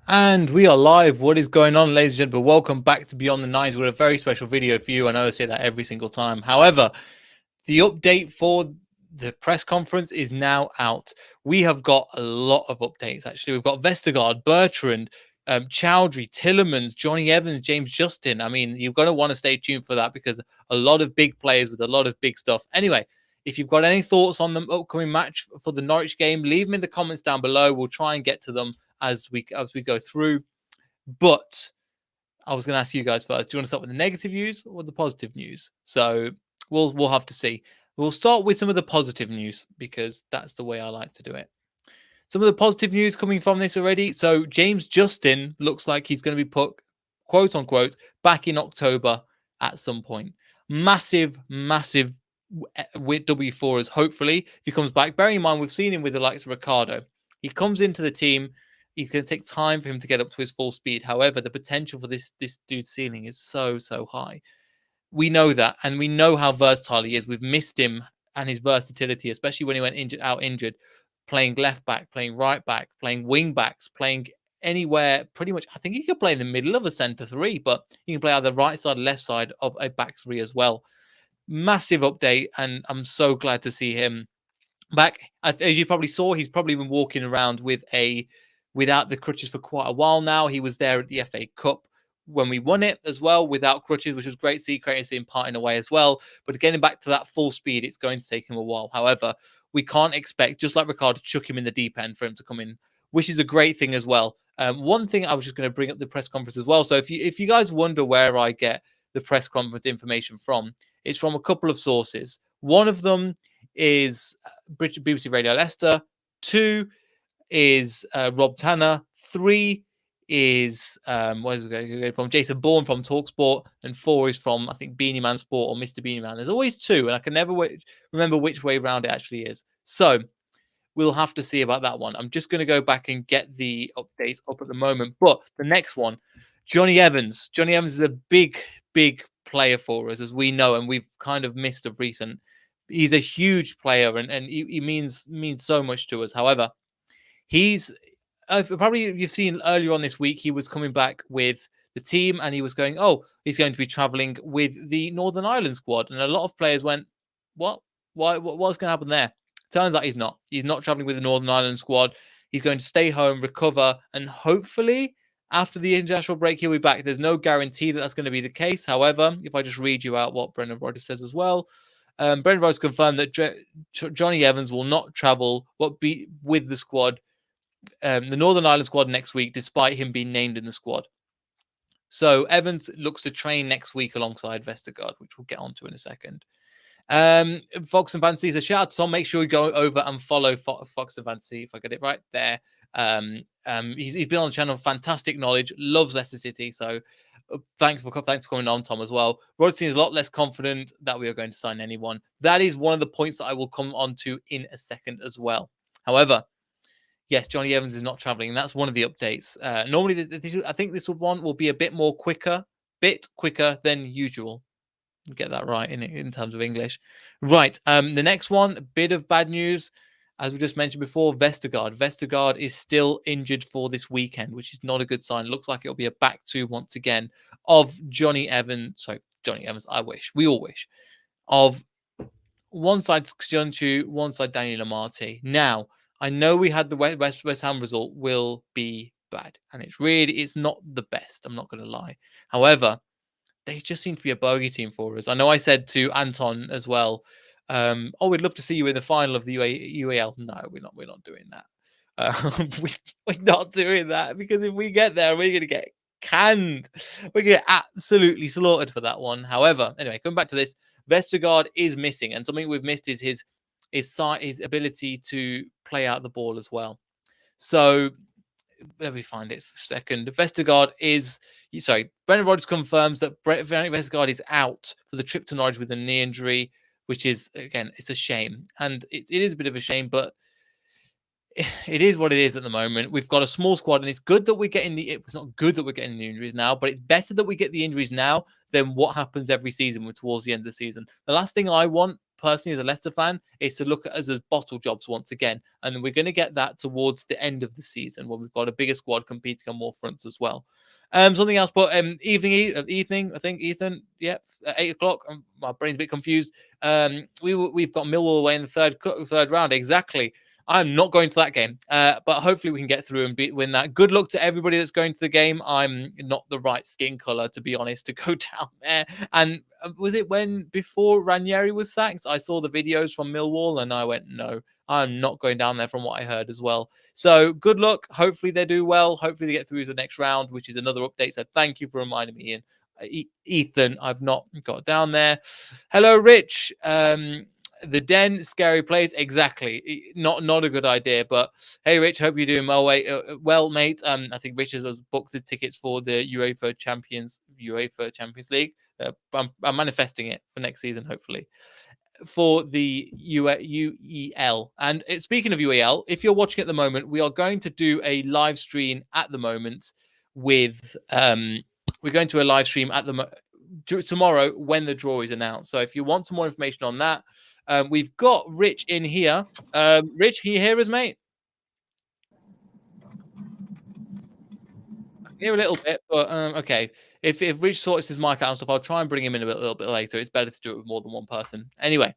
And we are live. What is going on, ladies and gentlemen? Welcome back to Beyond the Nines. We've got a very special video for you. I know I say that every single time. However, the update for the press conference is now out. We have got a lot of updates, actually. We've got Vestergaard, Bertrand, Chowdhury, Tielemans, Johnny Evans, James Justin. I mean, you're going to want to stay tuned for that because a lot of big players with a lot of big stuff. Anyway, if you've got any thoughts on the upcoming match for the Norwich game, leave them in the comments down below. We'll try and get to them as we go through. But I was going to ask you guys first. Do you want to start with the negative news or the positive news? So we'll have to see. We'll start with some of the positive news because that's the way I like to do it. Some of the positive news coming from this already. So James Justin looks like he's going to be put, quote unquote, back in October at some point. Massive with W for us, hopefully, if he comes back. Bearing in mind, we've seen him with the likes of Ricardo. He comes into the team. It's going to take time for him to get up to his full speed. However, the potential for this dude's ceiling is so high. We know that, and we know how versatile he is. We've missed him and his versatility, especially when he went injured, playing left back, playing right back, playing wing backs, playing anywhere pretty much. I think he could play in the middle of a centre three, but he can play either right side or left side of a back three as well. Massive update, and I'm so glad to see him back. As you probably saw, he's probably been walking around without the crutches for quite a while now. He was there at the FA Cup when we won it as well without crutches, which was great to see. Great to see him parting away as well. But getting back to that full speed, it's going to take him a while. However, we can't expect, just like Ricardo, to chuck him in the deep end for him to come in, which is a great thing as well. One thing I was just going to bring up the press conference as well. So if you guys wonder where I get the press conference information from, it's from a couple of sources. One of them is BBC Radio Leicester. 2 is Rob Tanner. 3 is where's it going from? Jason Bourne from Talksport, and 4 is from, I think, Beanie Man Sport or Mr. Beanie Man. There's always 2, and I can never remember which way around it actually is. So we'll have to see about that one. I'm just going to go back and get the updates up at the moment. But the next one, Johnny Evans. Johnny Evans is a big player for us, as we know, and we've kind of missed of recent. He's a huge player, and he means so much to us. However, he's probably, you've seen earlier on this week, he was coming back with the team, and he was going, he's going to be traveling with the Northern Ireland squad, and a lot of players went, what? What's going to happen there? Turns out he's not. He's not traveling with the Northern Ireland squad. He's going to stay home, recover, and hopefully after the international break, he'll be back. There's no guarantee that that's going to be the case. However, if I just read you out what Brendan Rodgers says as well, Brendan Rodgers confirmed that Johnny Evans will not travel, but be with the squad, the Northern Ireland squad next week, despite him being named in the squad. So Evans looks to train next week alongside Vestergaard, which we'll get onto in a second. Fox and Fancy says, shout out to Tom. Make sure you go over and follow Fox and Fancy, if I get it right there. He's been on the channel, fantastic knowledge, loves Leicester City. So thanks for coming on, Tom, as well. Rodstein is a lot less confident that we are going to sign anyone. That is one of the points that I will come on to in a second as well. However, yes, Johnny Evans is not traveling, and that's one of the updates. Normally, I think this one will be a bit quicker than usual. Get that right in terms of English. Right. The next one, a bit of bad news. As we just mentioned before, Vestergaard. Vestergaard is still injured for this weekend, which is not a good sign. It looks like it'll be a back two once again of Johnny Evans. Sorry, Johnny Evans. We all wish. Of one side Xianchu, one side Daniel Amati. Now, I know we had the West Ham result will be bad, and it's not the best. I'm not going to lie. However, they just seem to be a bogey team for us. I know I said to Anton as well, we'd love to see you in the final of the UAL. No, we're not doing that. We're not doing that, because if we get there, we're going to get canned. We're going to get absolutely slaughtered for that one. However, anyway, coming back to this, Vestergaard is missing, and something we've missed is his ability to play out the ball as well. So let me find it for a second. Vestergaard Brendan Rodgers confirms that Vestergaard is out for the trip to Norwich with a knee injury, which is, again, it's a shame. And it is a bit of a shame, but it is what it is at the moment. We've got a small squad, and it's good that we're getting it's not good that we're getting the injuries now, but it's better that we get the injuries now than what happens every season towards the end of the season. The last thing I want personally as a Leicester fan is to look at us as bottle jobs once again. And we're going to get that towards the end of the season when we've got a bigger squad competing on more fronts as well. Something else, but evening, I think, Ethan, yeah, at 8 o'clock. My brain's a bit confused. We've got Millwall away in the third round. Exactly. I'm not going to that game, but hopefully we can get through and win that. Good luck to everybody that's going to the game. I'm not the right skin color, to be honest, to go down there. And was it before Ranieri was sacked? I saw the videos from Millwall and I went, no, I'm not going down there from what I heard as well. So good luck. Hopefully they do well. Hopefully they get through to the next round, which is another update. So thank you for reminding me, Ian. Ethan, I've not got down there. Hello, Rich. The Den, scary place. Exactly. Not a good idea. But hey, Rich, hope you're doing well, mate. I think Rich has booked the tickets for the UEFA Champions League. I'm manifesting it for next season, hopefully, for the UEL. And speaking of UEL, if you're watching at the moment, we are going to do a live stream at the moment with we're going to a live stream at tomorrow when the draw is announced. So if you want some more information on that, we've got Rich in here. Rich, can you hear us, mate? I can hear a little bit, but okay. If Rich sorts his mic out and stuff, I'll try and bring him in a little bit later. It's better to do it with more than one person. Anyway.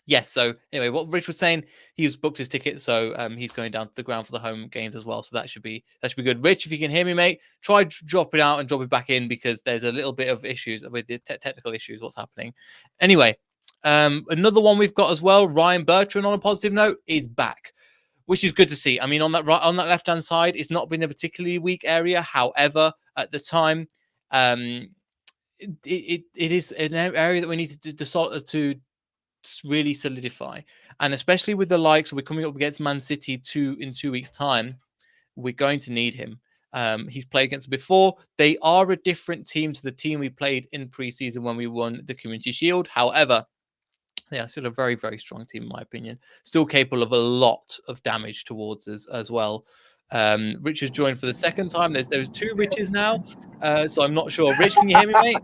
Yes. So anyway, what Rich was saying, he's booked his ticket, so he's going down to the ground for the home games as well. So that should be good. Rich, if you can hear me, mate, try drop it out and drop it back in because there's a little bit of issues with the technical issues. What's happening? Anyway, another one we've got as well. Ryan Bertrand, on a positive note, is back, which is good to see. I mean, on that left hand side, it's not been a particularly weak area. However, at the time, it is an area that we need to really solidify, and especially with the likes we're coming up against Man City in 2 weeks' time, we're going to need him. He's played against them before. They are a different team to the team we played in pre-season when we won the Community Shield. However, they are still a very, very strong team, in my opinion. Still capable of a lot of damage towards us as well. Rich has joined for the second time. There's two Riches now, so I'm not sure. Rich, can you hear me, mate?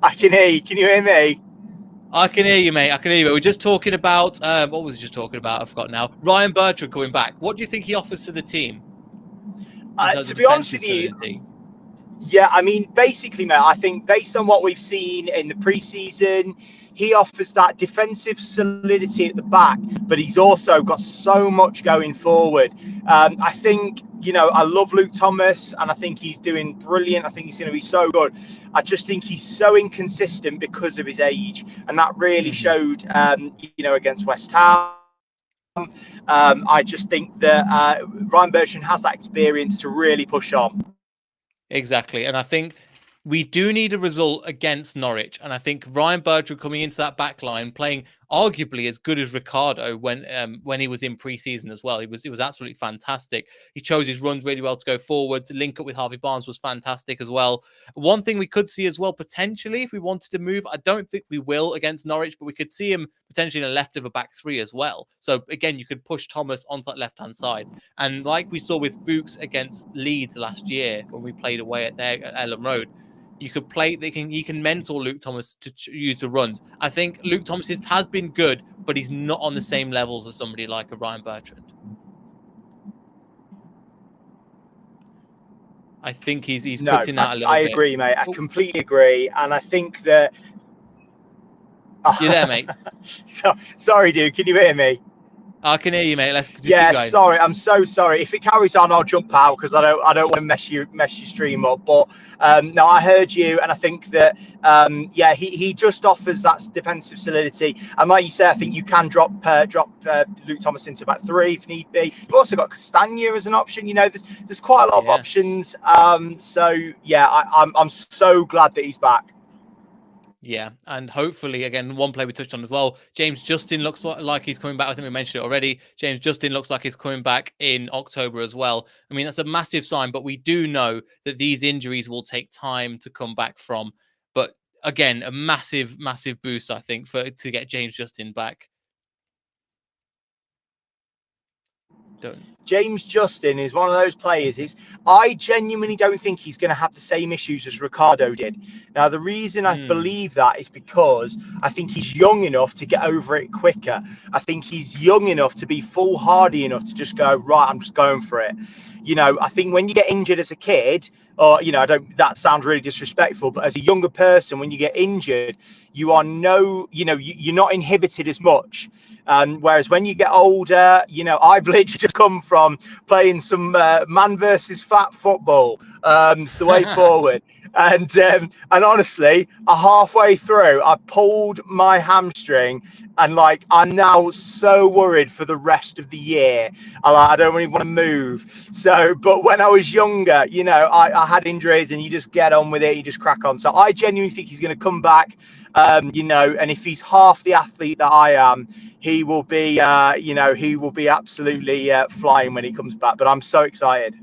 I can hear you. Can you hear me? I can hear you, mate. I can hear you. We're just talking about what was he just talking about? I forgot now. Ryan Bertrand coming back. What do you think he offers to the team? To be honest with you, yeah, I mean, basically, mate, I think based on what we've seen in the pre-season, he offers that defensive solidity at the back, but he's also got so much going forward. I think, I love Luke Thomas, and I think he's doing brilliant. I think he's going to be so good. I just think he's so inconsistent because of his age, and that really showed, against West Ham. I just think that Ryan Bertrand has that experience to really push on. Exactly. And I think we do need a result against Norwich. And I think Ryan Bertrand coming into that back line, playing arguably as good as Ricardo when he was in pre-season as well. It was absolutely fantastic. He chose his runs really well to go forward. To link up with Harvey Barnes was fantastic as well. One thing we could see as well, potentially, if we wanted to move, I don't think we will against Norwich, but we could see him potentially in a left of a back three as well. So again, you could push Thomas onto that left-hand side. And like we saw with Fuchs against Leeds last year when we played away at Ellen Road, you could play. You can mentor Luke Thomas to use the runs. I think Luke Thomas has been good, but he's not on the same levels as somebody like a Ryan Bertrand. I think he's putting out a little bit. I agree, mate. I completely agree, and I think that. You're there, mate. Sorry, dude. Can you hear me? I can hear you, mate. Let's just keep going. Sorry. I'm so sorry. If it carries on, I'll jump out because I don't want to mess your stream up. But no, I heard you, and I think that he just offers that defensive solidity. And like you say, I think you can drop Luke Thomas into back three if need be. You've also got Castagna as an option. There's quite a lot of options. So yeah, I'm so glad that he's back. Yeah, and hopefully, again, one player we touched on as well, James Justin looks like he's coming back. I think we mentioned it already. James Justin looks like he's coming back in October as well. I mean, that's a massive sign, but we do know that these injuries will take time to come back from. But again, a massive, massive boost, I think, to get James Justin back. James Justin is one of those players. I genuinely don't think he's going to have the same issues as Ricardo did. Now, the reason I believe that is because I think he's young enough to get over it quicker. I think he's young enough to be foolhardy enough to just go, right, I'm just going for it. I think when you get injured as a kid, or, that sounds really disrespectful, but as a younger person, when you get injured, you are you're not inhibited as much. Whereas when you get older, I've literally just come from playing some man versus fat football. It's the way forward. And honestly, halfway through, I pulled my hamstring, and I'm now so worried for the rest of the year. I don't really want to move. So, but when I was younger, I had injuries, and you just get on with it, you just crack on. So I genuinely think he's going to come back. And if he's half the athlete that I am, he will be, he will be absolutely flying when he comes back. But I'm so excited.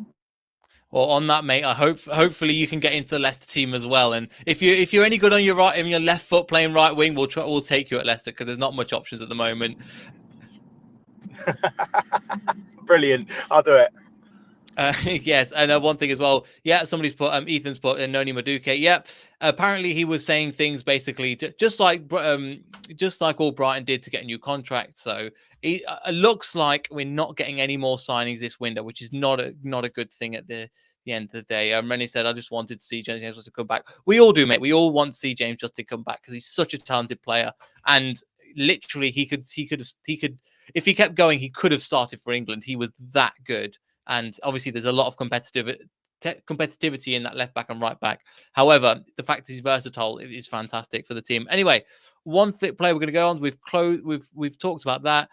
Well, on that, mate, hopefully you can get into the Leicester team as well. And if you're any good on your left foot playing right wing, we'll take you at Leicester, because there's not much options at the moment. Brilliant, I'll do it. Yes, and one thing as well. Yeah, somebody's put Ethan's put Noni Madueke. Yeah, apparently he was saying things basically just like all Brighton did to get a new contract. So it looks like we're not getting any more signings this window, which is not a good thing at the end of the day. Rennie said, I just wanted to see James Justin come back. We all do, mate. We all want to see James Justin come back because he's such a talented player, and literally he could if he kept going, he could have started for England. He was that good. And obviously, there's a lot of competitivity in that left back and right back. However, the fact he's versatile is fantastic for the team. Anyway, one player we're going to go on. We've talked about that.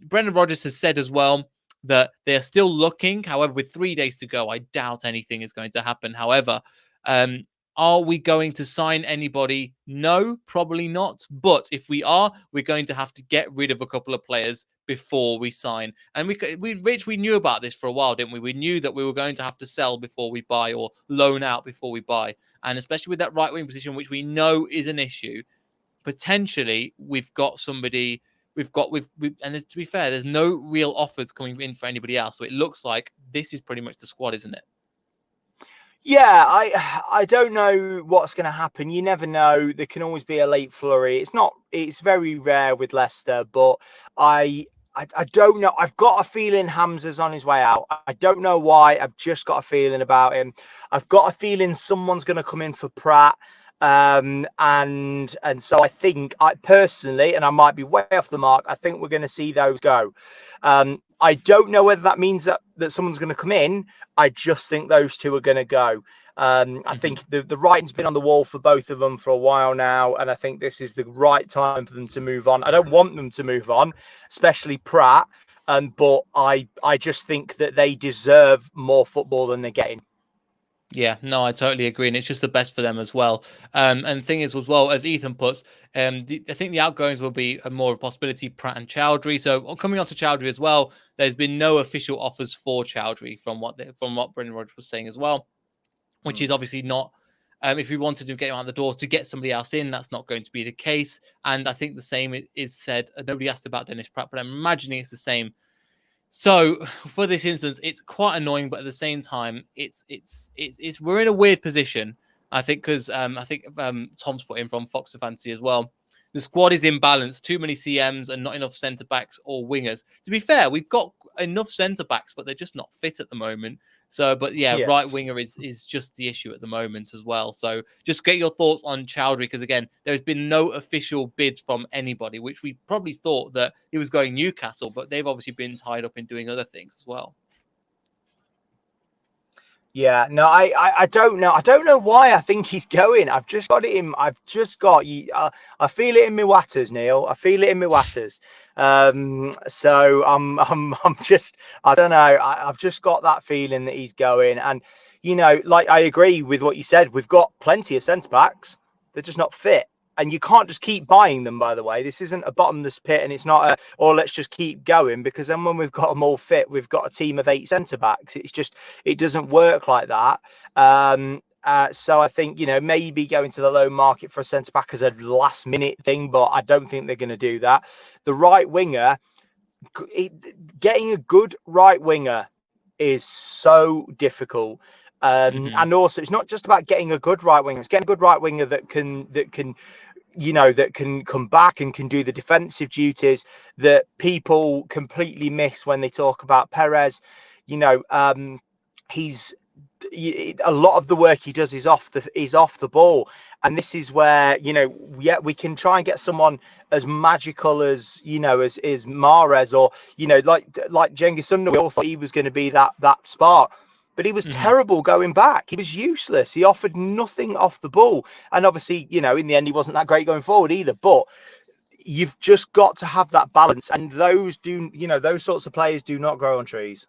Brendan Rodgers has said as well that they're still looking. However, with 3 days to go, I doubt anything is going to happen. However, are we going to sign anybody? No, probably not. But if we are, we're going to have to get rid of a couple of players before we sign. And we knew about this for a while, didn't we? We knew that we were going to have to sell before we buy, or loan out before we buy. And especially with that right wing position, which we know is an issue, potentially we've got somebody. And to be fair, there's no real offers coming in for anybody else. So it looks like this is pretty much the squad, isn't it? Yeah, I don't know what's going to happen. You never know. There can always be a late flurry. It's very rare with Leicester, but I don't know. I've got a feeling Hamza's on his way out. I don't know why. I've just got a feeling about him. I've got a feeling someone's going to come in for Pratt. And so I think, personally, and I might be way off the mark, I think we're going to see those go. I don't know whether that means that someone's going to come in. I just think those two are going to go. I think the writing's been on the wall for both of them for a while now, and I think this is the right time for them to move on. I don't want them to move on, especially Pratt, but I just think that they deserve more football than they're getting. Yeah, no, I totally agree, and it's just the best for them as well. And the thing is, as well, as Ethan puts, I think the outgoings will be more of a possibility, Pratt and Chowdhury. So coming on to Chowdhury as well, there's been no official offers for Chowdhury from what Brendan Rodgers was saying as well, which is obviously not. If we wanted to get him out the door to get somebody else in, that's not going to be the case. And I think the same is said. Nobody asked about Dennis Pratt, but I'm imagining it's the same. So for this instance, it's quite annoying, but at the same time, it's we're in a weird position. I think because Tom's put in from Fox to Fantasy as well. The squad is imbalanced. Too many CMs and not enough centre backs or wingers. To be fair, we've got enough centre backs, but they're just not fit at the moment. So, but yeah, right winger is just the issue at the moment as well. So just get your thoughts on Chowdhury, because again, there's been no official bids from anybody, which we probably thought that he was going Newcastle, but they've obviously been tied up in doing other things as well. Yeah, no, I don't know. I don't know why I think he's going. I've just got it in. I feel it in my watters, Neil. I feel it in my watters. So I'm just, I don't know. I've just got that feeling that he's going. And I agree with what you said. We've got plenty of centre backs. They're just not fit. And you can't just keep buying them, by the way. This isn't a bottomless pit, and it's not let's just keep going, because then when we've got them all fit, we've got a team of 8 centre-backs. It doesn't work like that. So I think, maybe going to the low market for a centre-back as a last-minute thing, but I don't think they're going to do that. The right winger, getting a good right winger is so difficult. And also, it's not just about getting a good right winger; it's getting a good right winger that can that can come back and can do the defensive duties that people completely miss when they talk about Perez. He's a lot of the work he does is off the ball, and this is where we can try and get someone as magical as as Mahrez, or like Cengiz Under. We all thought he was going to be that spark. But he was terrible going back. He was useless. He offered nothing off the ball. And obviously, in the end, he wasn't that great going forward either. But you've just got to have that balance. And those sorts of players do not grow on trees.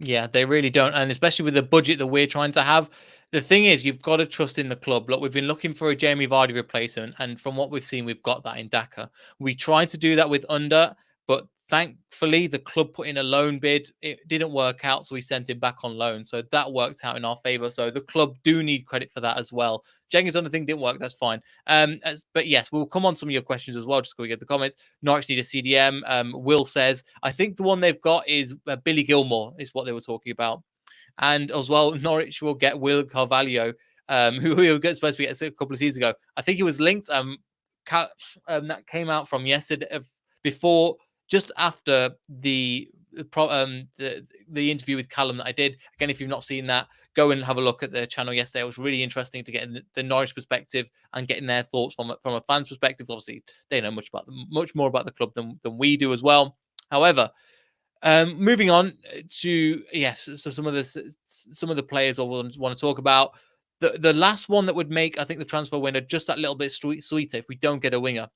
Yeah, they really don't. And especially with the budget that we're trying to have, the thing is, you've got to trust in the club. Look, we've been looking for a Jamie Vardy replacement. And from what we've seen, we've got that in Daka. We tried to do that with Under, but thankfully, the club put in a loan bid. It didn't work out, so we sent him back on loan. So that worked out in our favour. So the club do need credit for that as well. Jenkins on the thing didn't work. That's fine. But yes, we'll come on some of your questions as well, just so we get the comments. Norwich need a CDM. Will says, I think the one they've got is Billy Gilmore, is what they were talking about. And as well, Norwich will get Will Carvalho, who we were supposed to get a couple of seasons ago. I think he was linked. That came out from yesterday, before, just after the interview with Callum that I did. Again, if you've not seen that, go and have a look at the channel yesterday. It was really interesting to get the Norwich perspective and getting their thoughts from a fan's perspective. Obviously, they know much more about the club than we do as well. However, moving on to so some of the players I want to talk about. The last one that would make, I think, the transfer window just that little bit sweeter if we don't get a winger.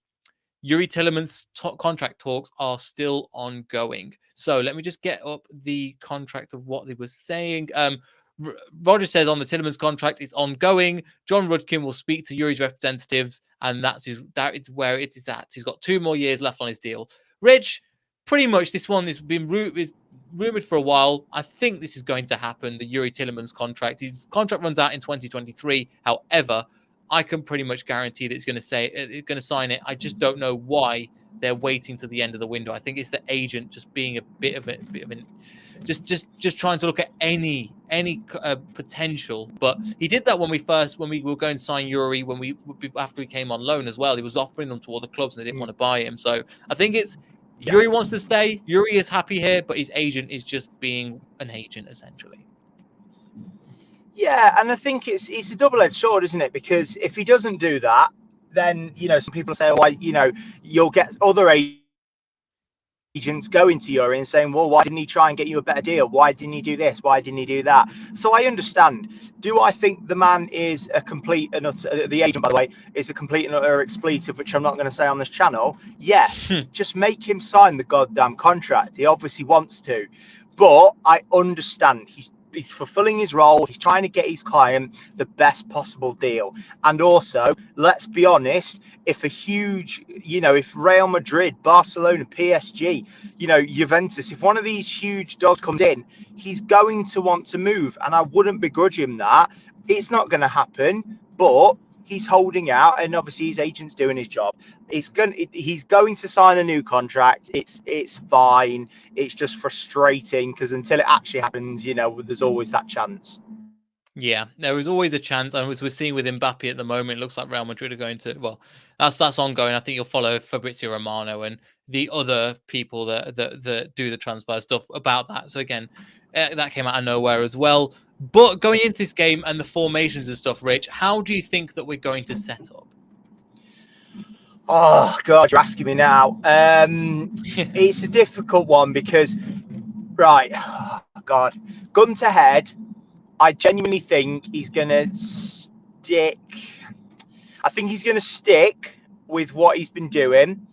Youri Tielemans' contract talks are still ongoing. So let me just get up the contract of what they were saying. Roger says on the Tielemans contract, it's ongoing. John Rudkin will speak to Youri's representatives, and that is where it is at. He's got 2 more years left on his deal. Rich, pretty much this one has been rumored for a while. I think this is going to happen. The Youri Tielemans contract. His contract runs out in 2023. However, I can pretty much guarantee that it's going to sign it. I just don't know why they're waiting to the end of the window. I think it's the agent just being a bit of an just trying to look at any potential. But he did that when we were going to sign Youri, after he came on loan as well. He was offering them to all the clubs and they didn't want to buy him. So I think Youri wants to stay. Youri is happy here, but his agent is just being an agent essentially. Yeah, and I think it's a double-edged sword, isn't it? Because if he doesn't do that, then some people say, well, you'll get other agents going to Youri and saying, well, why didn't he try and get you a better deal? Why didn't he do this? Why didn't he do that? So I understand. Do I think the man is a complete and utter, the agent, by the way, is a complete and utter expletive, which I'm not going to say on this channel? Yes, just make him sign the goddamn contract. He obviously wants to, but I understand he's fulfilling his role. He's trying to get his client the best possible deal. And also, let's be honest, if Real Madrid, Barcelona, PSG, Juventus, if one of these huge dogs comes in, he's going to want to move. And I wouldn't begrudge him that. It's not going to happen, but he's holding out, and obviously his agent's doing his job. He's going to sign a new contract. It's fine. It's just frustrating because until it actually happens, there's always that chance. Yeah, there is always a chance. And as we're seeing with Mbappe at the moment, it looks like Real Madrid are going to, well, that's ongoing. I think you'll follow Fabrizio Romano and the other people that do the transfer stuff about that. So again, that came out of nowhere as well. But going into this game and the formations and stuff, Rich, how do you think that we're going to set up? Oh, God, you're asking me now. It's a difficult one because, right, oh, God, gun to head, I genuinely think he's going to stick. I think he's going to stick with what he's been doing.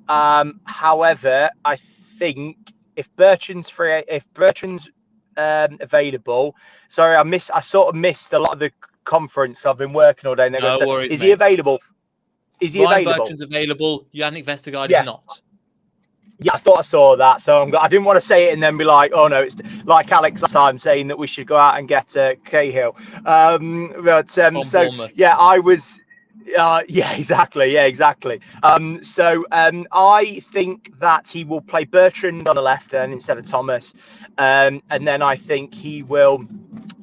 However, I think if Bertrand's available, sorry, I sort of missed a lot of the conference. I've been working all day. And no worries, is he available? Is he available? Bertrand's available. Yannick Vestergaard is not. Yeah, I thought I saw that. So I didn't want to say it and then be like, oh no, it's like Alex last time saying that we should go out and get Cahill. So yeah, I was. Yeah, exactly. Yeah, exactly. So I think that he will play Bertrand on the left end instead of Thomas, and then I think he will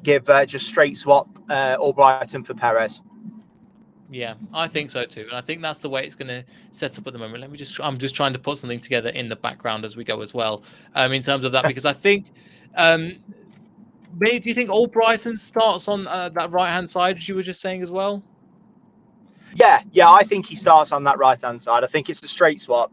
give just straight swap Albrighton for Perez. Yeah, I think so too, and I think that's the way it's going to set up at the moment. I'm just trying to put something together in the background as we go as well, in terms of that, because I think, do you think Albrighton starts on that right hand side, as you were just saying as well? Yeah, I think he starts on that right hand side. I think it's a straight swap.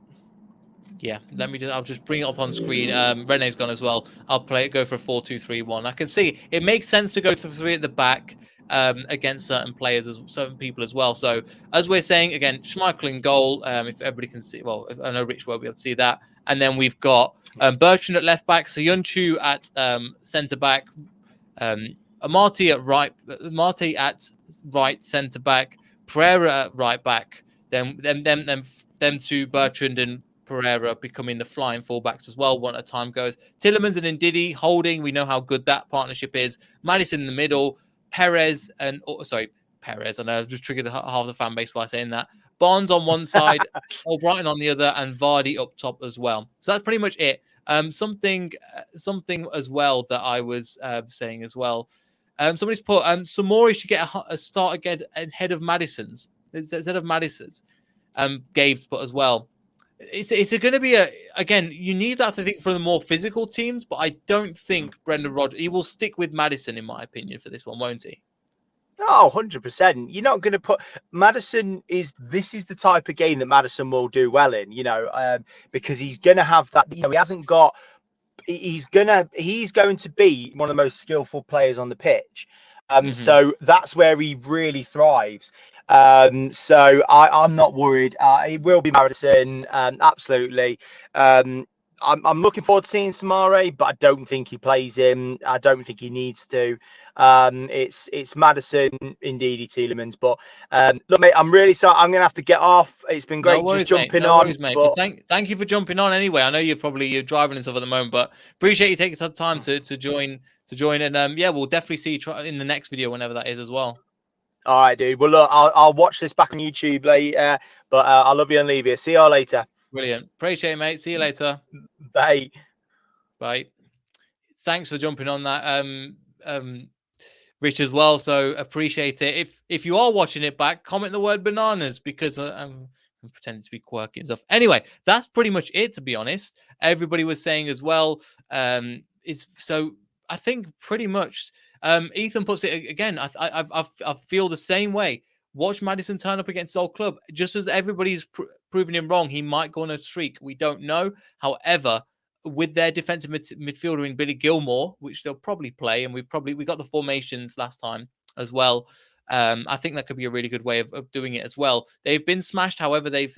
Yeah, I'll just bring it up on screen. Rene's gone as well. I'll go for a 4-2-3-1. I can see it makes sense to go for three at the back against certain players, certain people as well. So as we're saying again, Schmeichel in goal. If everybody can see, well, I know Rich won't be able to see that. And then we've got Bertrand at left back, Soyuncu at centre back, Marty at right centre back, Pereira at right back. Then them two, Bertrand and Pereira, becoming the flying fullbacks as well. One at a time goes. Tielemans and Ndidi holding. We know how good that partnership is. Maddison in the middle. Perez. I know I've just triggered half the fan base by saying that. Barnes on one side, Albrighton on the other, and Vardy up top as well. So that's pretty much it. Something as well that I was saying as well. Somebody's put Samori should get a start again ahead of Maddison's instead of Maddison's. Gabe's put as well. It's going to be again. You need that, I think, for the more physical teams, but I don't think Brendan Rodgers. He will stick with Maddison, in my opinion, for this one, won't he? Oh, 100%. You're not going to put Maddison this is the type of game that Maddison will do well in, because he's going to have that, he hasn't got, he's going to be one of the most skillful players on the pitch. So that's where he really thrives. So I'm not worried. It will be Maddison, absolutely. I'm looking forward to seeing Samare, but I don't think he plays him. I don't think he needs to. It's Maddison, indeed, Tielemans. But look, mate, I'm really sorry. I'm gonna have to get off. It's been great just jumping on. Worries, mate. But thank you for jumping on anyway. I know you're driving and stuff at the moment, but appreciate you taking some time to join. And yeah, we'll definitely see you in the next video whenever that is as well. All right, dude. Well, look, I'll watch this back on YouTube later. But I love you and leave you. See you all later. Brilliant. Appreciate it, mate. See you later. Bye. Bye. Thanks for jumping on that, Rich, as well. So appreciate it. If you are watching it back, comment the word bananas, because I'm pretending to be quirky and stuff. Anyway, that's pretty much it, to be honest. Everybody was saying as well. So I think pretty much Ethan puts it again. I feel the same way. Watch Maddison turn up against his old club. Just as everybody's proving him wrong, he might go on a streak. We don't know. However, with their defensive midfielder in Billy Gilmore, which they'll probably play, and we got the formations last time as well. I think that could be a really good way of doing it as well. They've been smashed, however, they've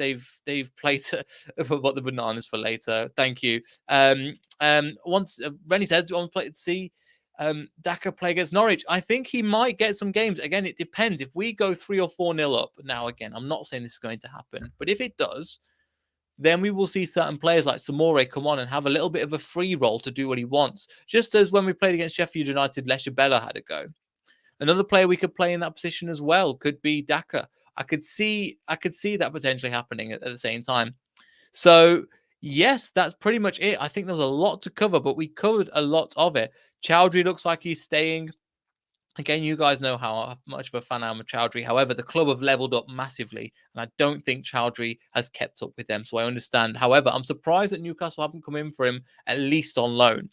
played what the bananas for later. Thank you. Once Rennie says, "Do you want to see Daka play against Norwich?" I think he might get some games. Again, it depends. If we go 3 or 4-0 up, now again, I'm not saying this is going to happen, but if it does, then we will see certain players like Samore come on and have a little bit of a free roll to do what he wants. Just as when we played against Sheffield United, Lesha Bella had a go. Another player we could play in that position as well could be Daka. I could see that potentially happening at the same time. So yes, that's pretty much it. I think there was a lot to cover, but we covered a lot of it. Chowdhury looks like he's staying. Again, you guys know how much of a fan I am of Chowdhury. However, the club have leveled up massively, and I don't think Chowdhury has kept up with them, so I understand. However, I'm surprised that Newcastle haven't come in for him, at least on loan.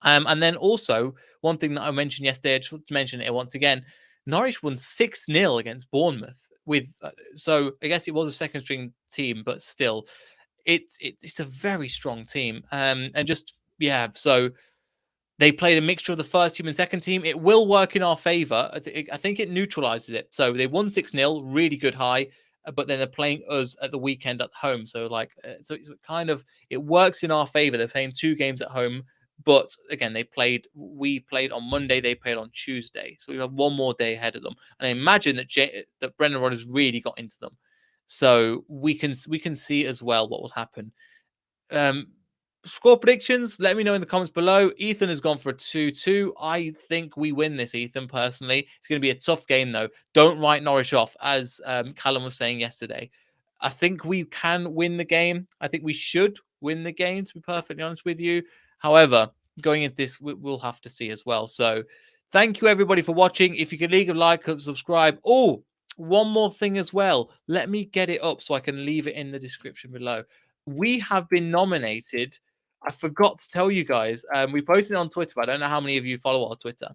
And then also, one thing that I mentioned yesterday, I just want to mention it once again, Norwich won 6-0 against Bournemouth. So I guess it was a second string team, but still, it's a very strong team. So they played a mixture of the first team and second team. It will work in our favour. I think it neutralises it. So they won 6-0, really good high, but then they're playing us at the weekend at home. So it works in our favour. They're playing 2 games at home. But again, we played on Monday, they played on Tuesday. So we have one more day ahead of them. And I imagine that Brendan Rodgers really got into them. So we can see as well what will happen. Score predictions, let me know in the comments below. Ethan has gone for a 2-2. I think we win this, Ethan, personally. It's going to be a tough game, though. Don't write Norwich off, as Callum was saying yesterday. I think we can win the game. I think we should win the game, to be perfectly honest with you. However, going into this, we'll have to see as well. So thank you, everybody, for watching. If you could leave a like and subscribe. Oh, one more thing as well. Let me get it up so I can leave it in the description below. We have been nominated. I forgot to tell you guys. We posted it on Twitter, but I don't know how many of you follow our Twitter.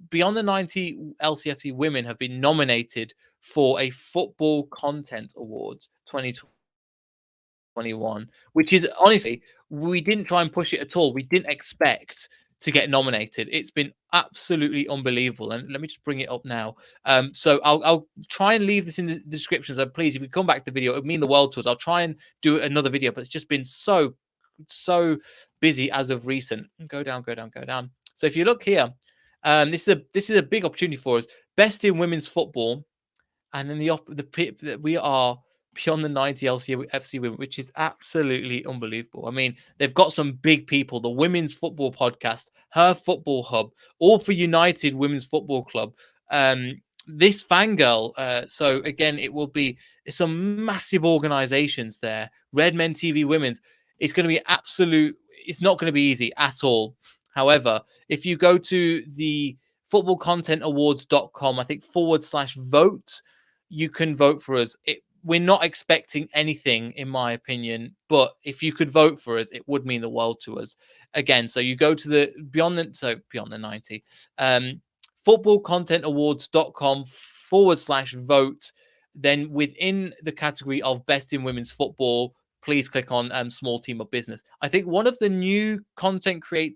Beyond the 90 LCFC women have been nominated for a Football Content Awards 2021, which is honestly, we didn't try and push it at all. We didn't expect to get nominated. It's been absolutely unbelievable. And let me just bring it up now. So I'll try and leave this in the description. So please, if you come back to the video, it would mean the world to us. I'll try and do another video, but it's just been so busy as of recent. Go down. So if you look here, this is a big opportunity for us. Best in women's football, and then we are beyond the 90 LCFC women, which is absolutely unbelievable. I mean, they've got some big people. The Women's Football Podcast, Her Football Hub, All for United Women's Football Club. This Fangirl. So again, it's some massive organizations there. Red Men TV Women's. It's going to be it's not going to be easy at all. However, if you go to the footballcontentawards.com, I think /vote, you can vote for us. We're not expecting anything, in my opinion, but if you could vote for us, it would mean the world to us. Again, so you go to the beyond the 90, footballcontentawards.com /vote. Then within the category of best in women's football, please click on small team or business. I think one of the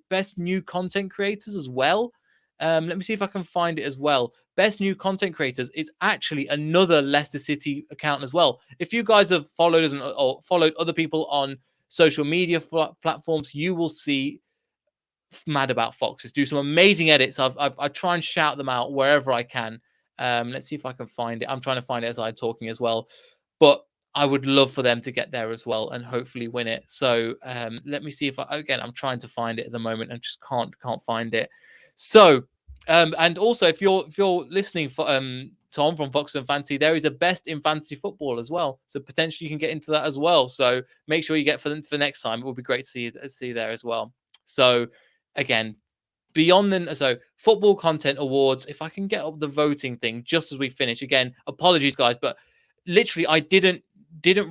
best new content creators as well. Let me see if I can find it as well. Best new content creators is actually another Leicester City account as well. If you guys have followed us or followed other people on social media platforms, you will see Mad About Foxes do some amazing edits. I try and shout them out wherever I can. Let's see if I can find it. I'm trying to find it as I'm talking as well. But I would love for them to get there as well and hopefully win it. So let me see if I'm trying to find it at the moment and just can't find it. So and also if you're listening for Tom from Fox and Fantasy, there is a best in fantasy football as well. So potentially you can get into that as well. So make sure you get for next time. It would be great to see there as well. So again, so Football Content Awards, if I can get up the voting thing just as we finish. Again, apologies guys, but literally I didn't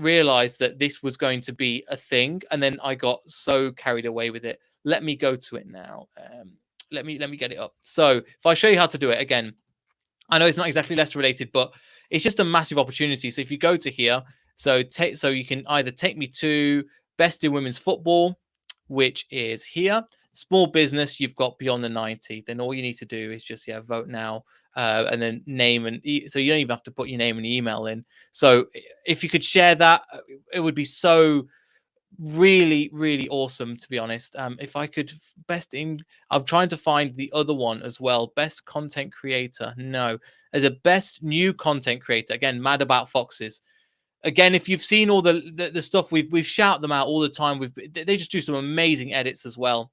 realize that this was going to be a thing, and then I got so carried away with it. Let me go to it now. Let me get it up. So if I show you how to do it again, I know it's not exactly Leicester related, but it's just a massive opportunity. So if you go to here, so you can either take me to best in women's football, which is here. Small business, you've got beyond the 90. Then all you need to do is just vote now, and then name so you don't even have to put your name and email in. So if you could share that, it would be so really, really awesome, to be honest. If I could I'm trying to find the other one as well. Best content creator. No, there's a best new content creator. Again, Mad About Foxes. Again, if you've seen all the stuff, we've shouted them out all the time. They just do some amazing edits as well.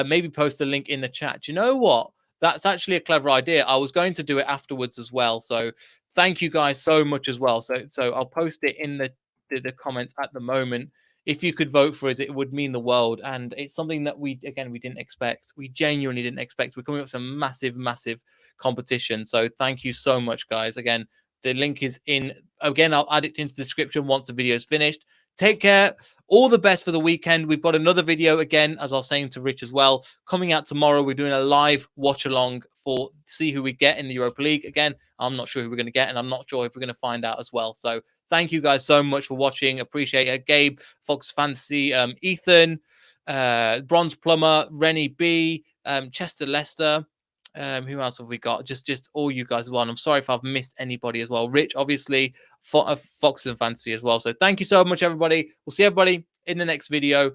Maybe post a link in the chat. Do you know what? That's actually a clever idea. I was going to do it afterwards as well. So thank you guys so much as well. So I'll post it in the comments at the moment. If you could vote for us, it would mean the world. And it's something that we didn't expect. We genuinely didn't expect. We're coming up with some massive, massive competition. So thank you so much, guys. Again, the link is in. Again, I'll add it into the description once the video is finished. Take care. All the best for the weekend. We've got another video, again, as I was saying to Rich as well, coming out tomorrow. We're doing a live watch along to see who we get in the Europa League. Again, I'm not sure who we're going to get, and I'm not sure if we're going to find out as well. So thank you guys so much for watching. Appreciate it. Gabe, Fox Fantasy, Ethan, Bronze Plumber, Rennie B, Chester Leicester. Who else have we got? Just all you guys as well. And I'm sorry if I've missed anybody as well. Rich, obviously, Fox and Fantasy as well. So thank you so much, everybody. We'll see everybody in the next video.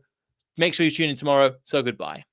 Make sure you tune in tomorrow. So goodbye.